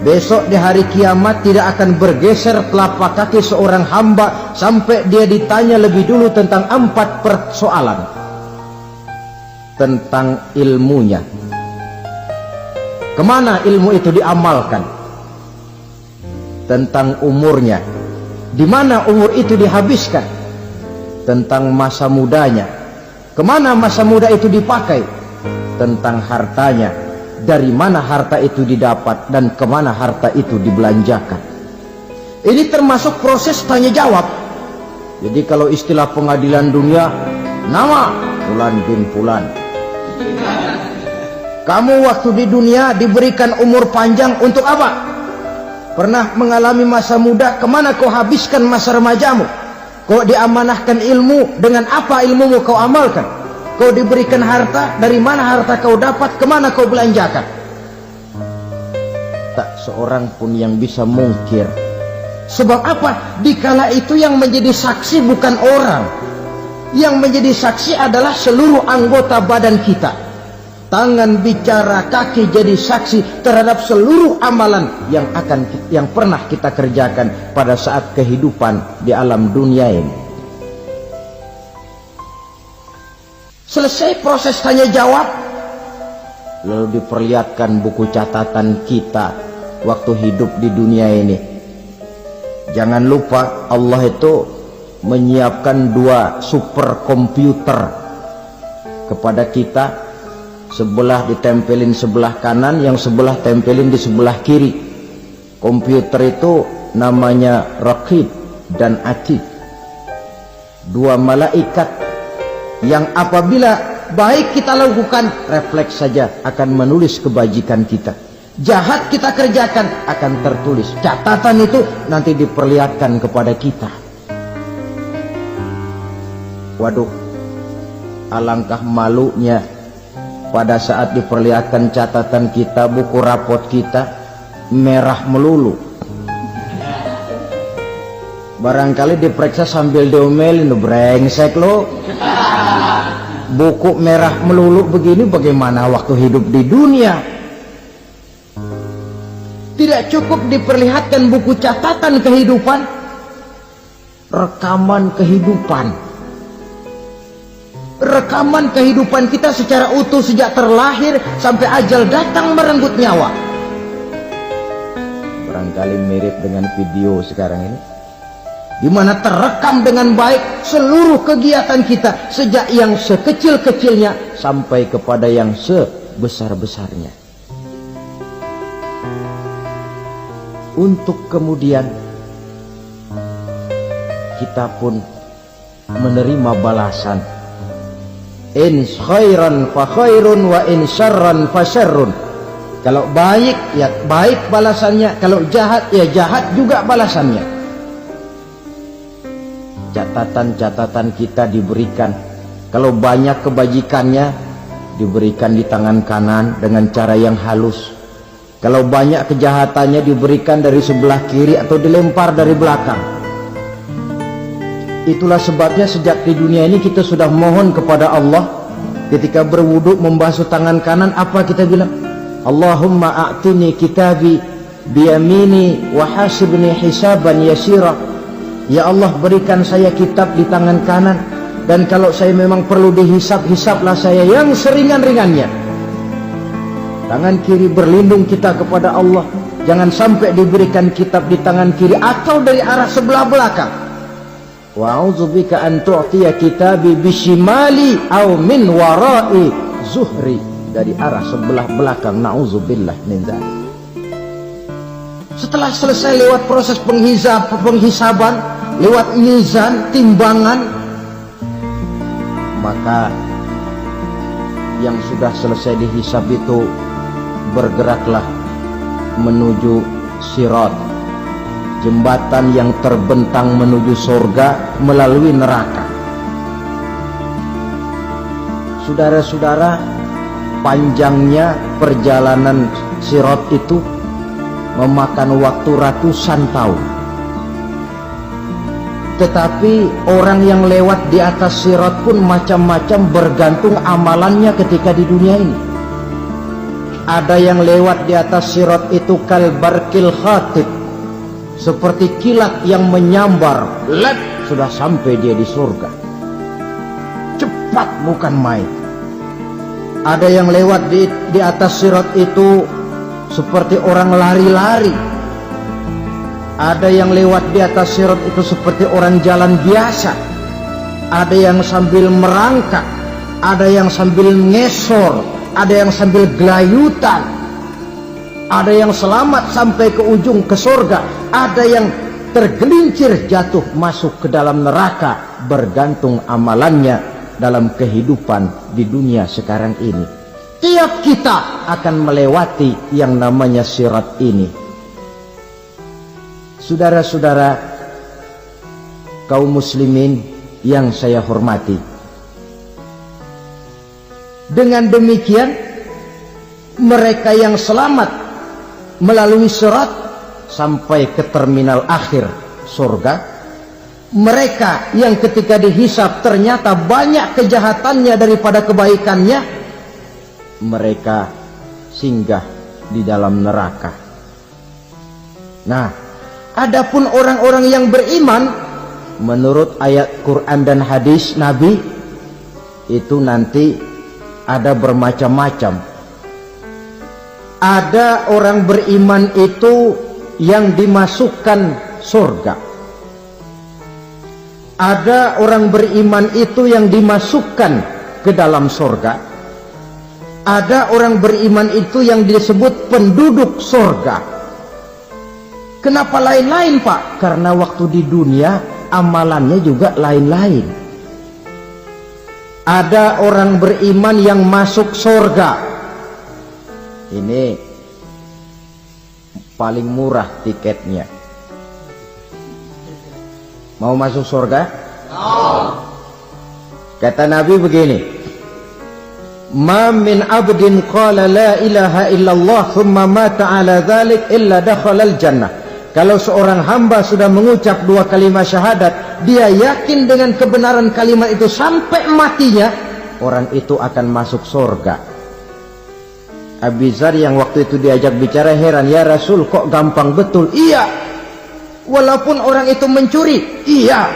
Besok di hari kiamat tidak akan bergeser telapak kaki seorang hamba sampai dia ditanya lebih dulu tentang 4 persoalan. Tentang ilmunya, kemana ilmu itu diamalkan. Tentang umurnya, di mana umur itu dihabiskan. Tentang masa mudanya, kemana masa muda itu dipakai. Tentang hartanya, dari mana harta itu didapat dan kemana harta itu dibelanjakan. Ini termasuk proses tanya jawab. Jadi kalau istilah pengadilan dunia, nama Fulan bin Fulan. Kamu waktu di dunia diberikan umur panjang untuk apa? Pernah mengalami masa muda, kemana kau habiskan masa remajamu? Kau diamanahkan ilmu, dengan apa ilmumu kau amalkan? Kau diberikan harta, dari mana harta kau dapat, kemana kau belanjakan? Tak seorang pun yang bisa mungkir. Sebab apa? Dikala itu yang menjadi saksi bukan orang. Yang menjadi saksi adalah seluruh anggota badan kita. Tangan bicara, kaki jadi saksi terhadap seluruh amalan yang pernah kita kerjakan pada saat kehidupan di alam dunia ini. Selesai proses tanya jawab, lalu diperlihatkan buku catatan kita waktu hidup di dunia ini. Jangan lupa Allah itu menyiapkan 2 superkomputer kepada kita. Sebelah ditempelin sebelah kanan, yang sebelah tempelin di sebelah kiri. Komputer itu namanya Raqib dan Atid. 2 malaikat yang apabila baik kita lakukan, refleks saja akan menulis kebajikan kita. Jahat kita kerjakan akan tertulis. Catatan itu nanti diperlihatkan kepada kita. Waduh, alangkah malunya pada saat diperlihatkan catatan kita, buku rapot kita merah melulu. Barangkali diperiksa sambil diomelin, brengsek lo. Buku merah melulu begini, bagaimana waktu hidup di dunia? Tidak cukup diperlihatkan buku catatan kehidupan, rekaman kehidupan. Rekaman kehidupan kita secara utuh sejak terlahir sampai ajal datang merenggut nyawa. Barangkali mirip dengan video sekarang ini, di mana terekam dengan baik seluruh kegiatan kita, sejak yang sekecil-kecilnya sampai kepada yang sebesar-besarnya. Untuk kemudian kita pun menerima balasan. In khairan fa khairun wa in syarran fa syarrun. Kalau baik ya baik balasannya, kalau jahat ya jahat juga balasannya. Catatan-catatan kita diberikan. Kalau banyak kebajikannya diberikan di tangan kanan dengan cara yang halus. Kalau banyak kejahatannya diberikan dari sebelah kiri atau dilempar dari belakang. Itulah sebabnya sejak di dunia ini kita sudah mohon kepada Allah. Ketika berwudu membasuh tangan kanan, apa kita bilang? Allahumma a'tini kitabi biyamini wa hasibni hisaban yasira. Ya Allah, berikan saya kitab di tangan kanan, dan kalau saya memang perlu dihisap, hisaplah saya yang seringan-ringannya. Tangan kiri berlindung kita kepada Allah, jangan sampai diberikan kitab di tangan kiri atau dari arah sebelah belakang. Wa a'udzubika an tu'tiya kitabi bishimali aw min wara'i zuhri, dari arah sebelah belakang. Na'udzubillah min dzalik. Setelah selesai lewat proses penghisaban, lewat mizan, timbangan, maka yang sudah selesai dihisab itu bergeraklah menuju sirat, jembatan yang terbentang menuju surga melalui neraka. Saudara-saudara, panjangnya perjalanan sirat itu memakan waktu ratusan tahun. Tetapi orang yang lewat di atas sirat pun macam-macam, bergantung amalannya ketika di dunia ini. Ada yang lewat di atas sirat itu kal barqil khatib, seperti kilat yang menyambar, lep, sudah sampai dia di surga. Cepat bukan main. Ada yang lewat di atas sirat itu seperti orang lari-lari. Ada yang lewat di atas sirat itu seperti orang jalan biasa. Ada yang sambil merangkak, ada yang sambil ngesor, ada yang sambil gelayutan, ada yang selamat sampai ke ujung ke surga, ada yang tergelincir jatuh masuk ke dalam neraka, bergantung amalannya dalam kehidupan di dunia sekarang ini. Tiap kita akan melewati yang namanya sirat ini. Saudara-saudara kaum muslimin yang saya hormati, dengan demikian mereka yang selamat melalui sirat sampai ke terminal akhir surga, mereka yang ketika dihisab ternyata banyak kejahatannya daripada kebaikannya, mereka singgah di dalam neraka. Nah, adapun orang-orang yang beriman menurut ayat Quran dan hadis Nabi itu nanti ada bermacam-macam. Ada orang beriman itu yang dimasukkan surga. Ada orang beriman itu yang dimasukkan ke dalam surga. Ada orang beriman itu yang disebut penduduk surga. Kenapa lain-lain, Pak? Karena waktu di dunia amalannya juga lain-lain. Ada orang beriman yang masuk surga. Ini paling murah tiketnya. Mau masuk surga? No. Kata Nabi begini, ma min abdin qala la ilaha illallah thumma mata ala dhalik illa dakhalal jannah. Kalau seorang hamba sudah mengucap dua kalimat syahadat, dia yakin dengan kebenaran kalimat itu sampai matinya, orang itu akan masuk surga. Abi Dzar yang waktu itu diajak bicara heran, ya Rasul kok gampang betul? Iya. Walaupun orang itu mencuri, iya.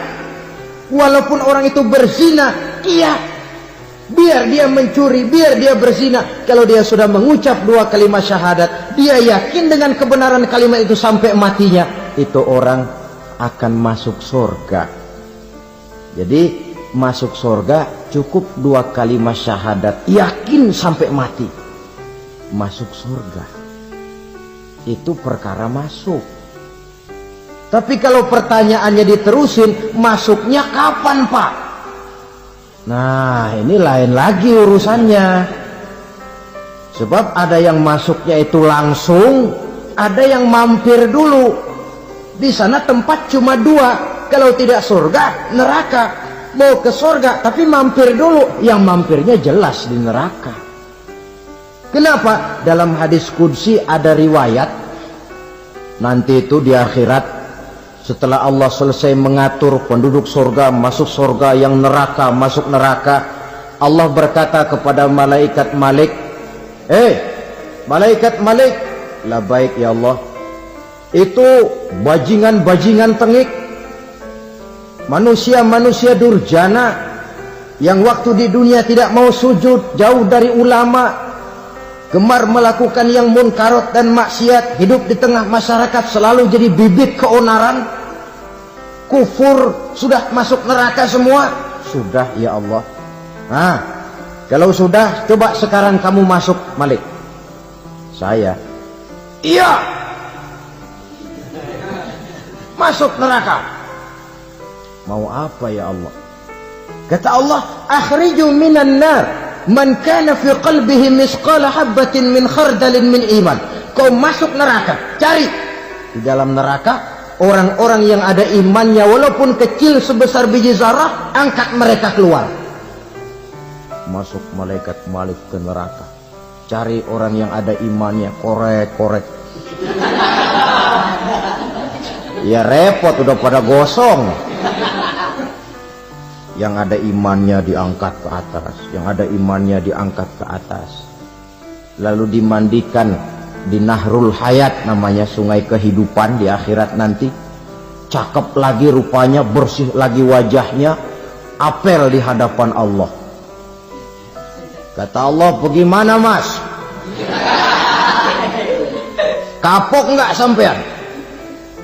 Walaupun orang itu berzina, iya. Biar dia mencuri, biar dia berzina, kalau dia sudah mengucap dua kalimat syahadat, dia yakin dengan kebenaran kalimat itu sampai matinya, itu orang akan masuk surga. Jadi masuk surga cukup dua kalimat syahadat, yakin sampai mati, masuk surga. Itu perkara masuk. Tapi kalau pertanyaannya diterusin, masuknya kapan, Pak? Nah, ini lain lagi urusannya. Sebab ada yang masuknya itu langsung, ada yang mampir dulu. Di sana tempat cuma dua, kalau tidak surga, neraka. Mau ke surga, tapi mampir dulu. Yang mampirnya jelas di neraka. Kenapa? Dalam hadis qudsi ada riwayat, nanti itu di akhirat, setelah Allah selesai mengatur penduduk surga masuk surga, yang neraka masuk neraka, Allah berkata kepada malaikat Malik, malaikat Malik, labaik ya Allah, itu bajingan-bajingan tengik, manusia-manusia durjana yang waktu di dunia tidak mau sujud, jauh dari ulama, gemar melakukan yang munkarat dan maksiat, hidup di tengah masyarakat selalu jadi bibit keonaran, kufur, sudah masuk neraka semua. Sudah ya Allah. Nah, kalau sudah, coba sekarang kamu masuk, Malik. Saya, iya, masuk neraka. Mau apa ya Allah? Kata Allah, akhriju minan nar man kana fi qalbihi misqala habbatin min khardalin min iman. Kau masuk neraka, cari di dalam neraka orang-orang yang ada imannya walaupun kecil sebesar biji zarah, angkat mereka keluar. Masuk malaikat Malik ke neraka, cari orang yang ada imannya, korek-korek. Ya repot, udah pada gosong. yang ada imannya diangkat ke atas, yang ada imannya diangkat ke atas, lalu dimandikan di Nahrul Hayat, namanya sungai kehidupan di akhirat nanti. Cakep lagi rupanya, bersih lagi wajahnya, apel di hadapan Allah. Kata Allah, bagaimana mas? Kapok nggak sampean?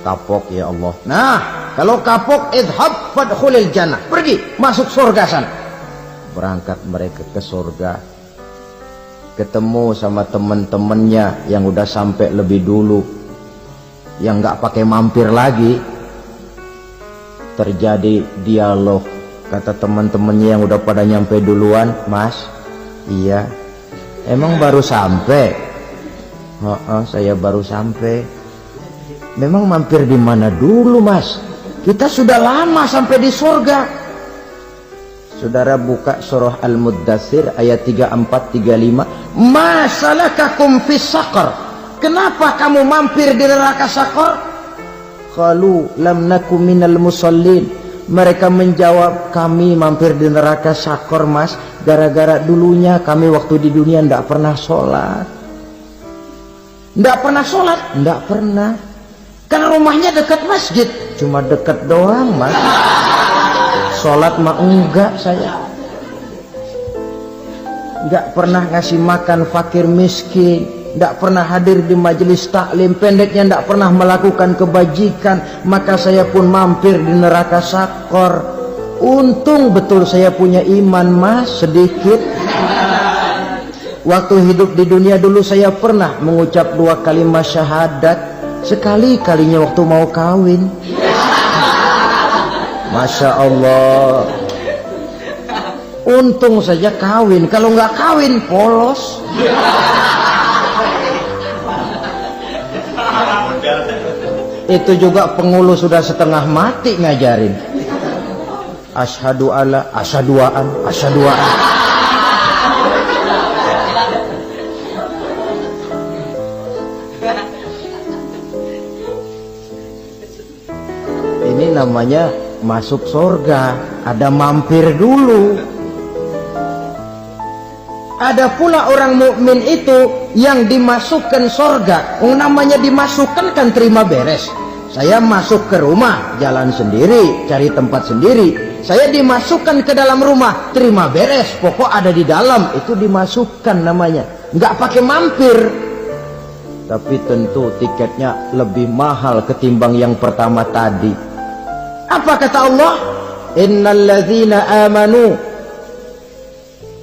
Kapok ya Allah. Nah, kalau kapok, idhab fadkhulil jannah, pergi masuk surga sana. Berangkat mereka ke surga, ketemu sama teman-temannya yang udah sampai lebih dulu, yang nggak pakai mampir lagi. Terjadi dialog. Kata teman-temannya yang udah pada nyampe duluan, mas, iya, emang baru sampai? Saya baru sampai. Memang mampir di mana dulu mas? Kita sudah lama sampai di surga. Saudara buka surah Al-Muddatsir ayat 34-35. Ma salakakum fis saqar? Kenapa kamu mampir di neraka Saqar? Qalu lam nakum minal musallin. Mereka menjawab, kami mampir di neraka Saqar mas, gara-gara dulunya kami waktu di dunia ndak pernah sholat. Ndak pernah sholat? Ndak pernah. Karena rumahnya dekat masjid, cuma dekat doang mas. Sholat mah enggak saya. Nggak pernah ngasih makan fakir miskin, nggak pernah hadir di majelis taklim, pendeknya nggak pernah melakukan kebajikan. Maka saya pun mampir di neraka Saqar. Untung betul saya punya iman mas, sedikit. Waktu hidup di dunia dulu saya pernah mengucap 2 kalimat syahadat, sekali-kalinya waktu mau kawin. Masya Allah. Untung saja kawin, kalau nggak kawin polos. Itu juga pengulu sudah setengah mati ngajarin. Asyhadu alla, asyaduaan, asyaduaan. Ini namanya masuk surga, ada mampir dulu. Ada pula orang mukmin itu yang dimasukkan surga. Namanya dimasukkan kan terima beres. Saya masuk ke rumah, jalan sendiri, cari tempat sendiri. Saya dimasukkan ke dalam rumah, terima beres, pokok ada di dalam, itu dimasukkan namanya. Nggak pakai mampir. Tapi tentu tiketnya lebih mahal ketimbang yang pertama tadi. Apa kata Allah? Innal ladzina amanu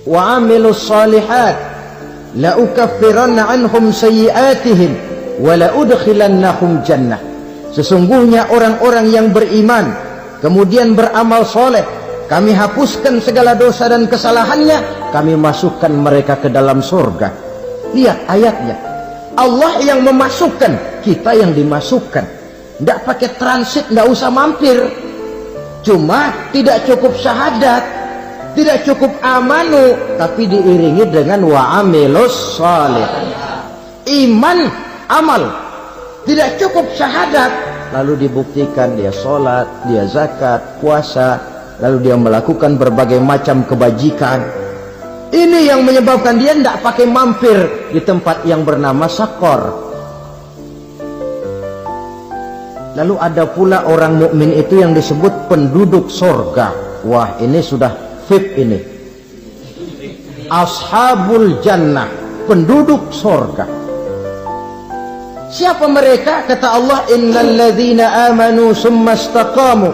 wa amilus salihat la ukaffiranna anhum sayyi'atihim wa la udkhilannahum jannah. Sesungguhnya orang-orang yang beriman kemudian beramal soleh, kami hapuskan segala dosa dan kesalahannya, kami masukkan mereka ke dalam surga. Lihat ayatnya, Allah yang memasukkan, kita yang dimasukkan. Tidak pakai transit, tidak usah mampir. Cuma tidak cukup syahadat, tidak cukup amanu, tapi diiringi dengan wa'amilus salih. Iman, amal. Tidak cukup syahadat, lalu dibuktikan dia sholat, dia zakat, puasa, lalu dia melakukan berbagai macam kebajikan. Ini yang menyebabkan dia tidak pakai mampir di tempat yang bernama Saqar. Lalu ada pula orang mukmin itu yang disebut penduduk surga. Wah, ini sudah VIP ini. Ashabul jannah, penduduk surga. Siapa mereka? Kata Allah, innal ladzina amanu summa istaqamu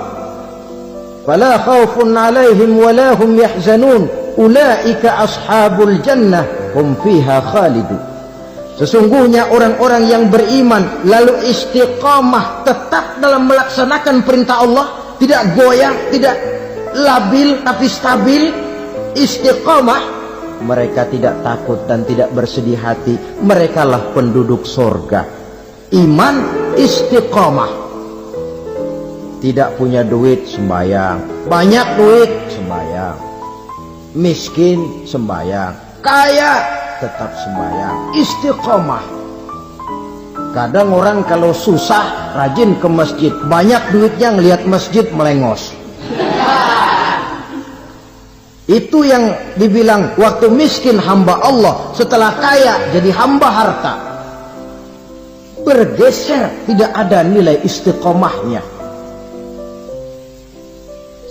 fala khaufun 'alaihim wa la hum yahzanun ulaika ashabul jannah hum fiha khalidun. Sesungguhnya orang-orang yang beriman lalu istiqamah, tetap dalam melaksanakan perintah Allah, tidak goyang, tidak labil tapi stabil, istiqamah, mereka tidak takut dan tidak bersedih hati. Merekalah penduduk surga. Iman, istiqamah. Tidak punya duit, sembahyang. Banyak duit, sembahyang. Miskin, sembahyang. Kaya, tetap sembahyang. Istiqamah. Kadang orang kalau susah rajin ke masjid, banyak duitnya ngelihat masjid melengos. Itu yang dibilang waktu miskin hamba Allah, setelah kaya jadi hamba harta. Bergeser, tidak ada nilai istiqomahnya.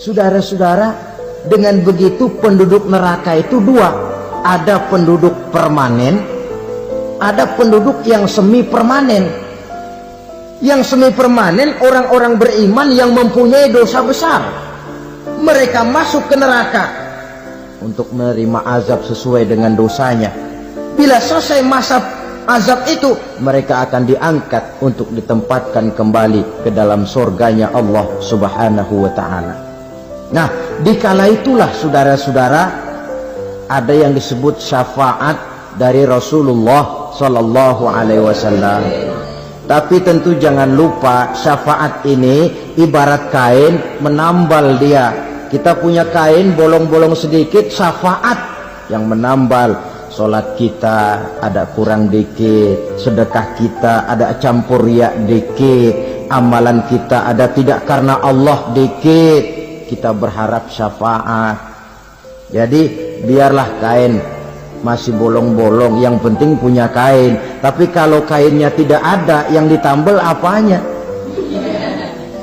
Saudara-saudara, dengan begitu penduduk neraka itu dua. Ada penduduk permanen, ada penduduk yang semi permanen. Yang semi permanen orang-orang beriman yang mempunyai dosa besar. Mereka masuk ke neraka untuk menerima azab sesuai dengan dosanya. Bila selesai masa azab itu, mereka akan diangkat untuk ditempatkan kembali ke dalam surganya Allah Subhanahu wa ta'ala. Nah, dikala itulah saudara-saudara, ada yang disebut syafaat dari Rasulullah Sallallahu Alaihi Wasallam. Tapi tentu jangan lupa, syafaat ini ibarat kain menambal dia. Kita punya kain bolong-bolong sedikit, syafaat yang menambal. Sholat kita ada kurang dikit, sedekah kita ada campur riak dikit, amalan kita ada tidak karena Allah dikit. Kita berharap syafaat. Jadi biarlah kain masih bolong-bolong, yang penting punya kain. Tapi kalau kainnya tidak ada, yang ditambal apanya?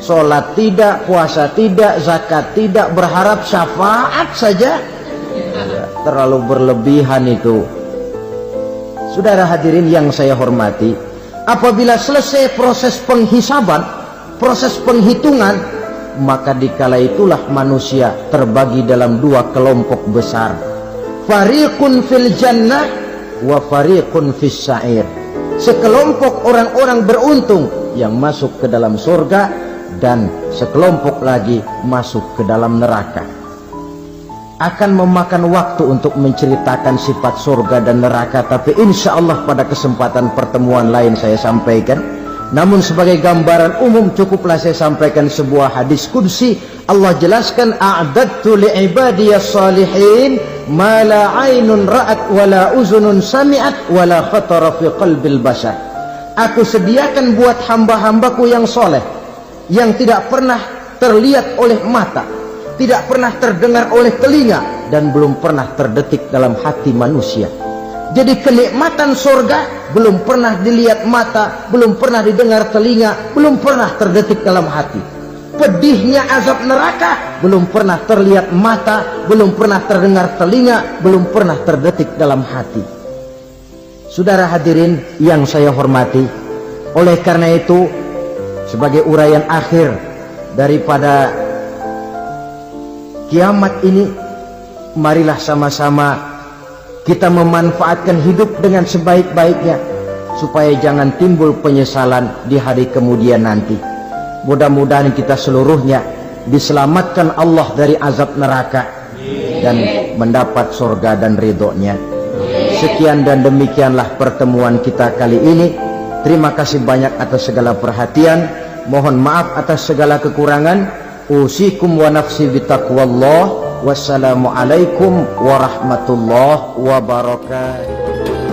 Sholat tidak, puasa tidak, zakat tidak, berharap syafaat saja. Terlalu berlebihan itu. Saudara hadirin yang saya hormati, apabila selesai proses penghisaban, proses penghitungan, maka dikala itulah manusia terbagi dalam dua kelompok besar. Fariqun fil jannah wa fariqun fis sa'ir. Sekelompok orang-orang beruntung yang masuk ke dalam surga, dan sekelompok lagi masuk ke dalam neraka. Akan memakan waktu untuk menceritakan sifat surga dan neraka, tapi insya Allah pada kesempatan pertemuan lain saya sampaikan. Namun sebagai gambaran umum cukuplah saya sampaikan sebuah hadis qudsi. Allah jelaskan, a'dadtu li'ibadiyas salihin ma la 'ainun ra'at wa la uzunun sami'at wa la khatara fi qalbil bashar. Aku sediakan buat hamba-hambaku yang soleh, yang tidak pernah terlihat oleh mata, tidak pernah terdengar oleh telinga, dan belum pernah terdetik dalam hati manusia. Jadi kenikmatan surga belum pernah dilihat mata, belum pernah didengar telinga, belum pernah terdetik dalam hati. Pedihnya azab neraka belum pernah terlihat mata, belum pernah terdengar telinga, belum pernah terdetik dalam hati. Saudara hadirin yang saya hormati, oleh karena itu sebagai uraian akhir daripada kiamat ini, marilah sama-sama kita memanfaatkan hidup dengan sebaik-baiknya, supaya jangan timbul penyesalan di hari kemudian nanti. Mudah-mudahan kita seluruhnya diselamatkan Allah dari azab neraka dan mendapat surga dan ridhonya. Sekian dan demikianlah pertemuan kita kali ini. Terima kasih banyak atas segala perhatian. Mohon maaf atas segala kekurangan. Usikum wa nafsi bitaqwallah. Wassalamualaikum warahmatullahi wabarakatuh.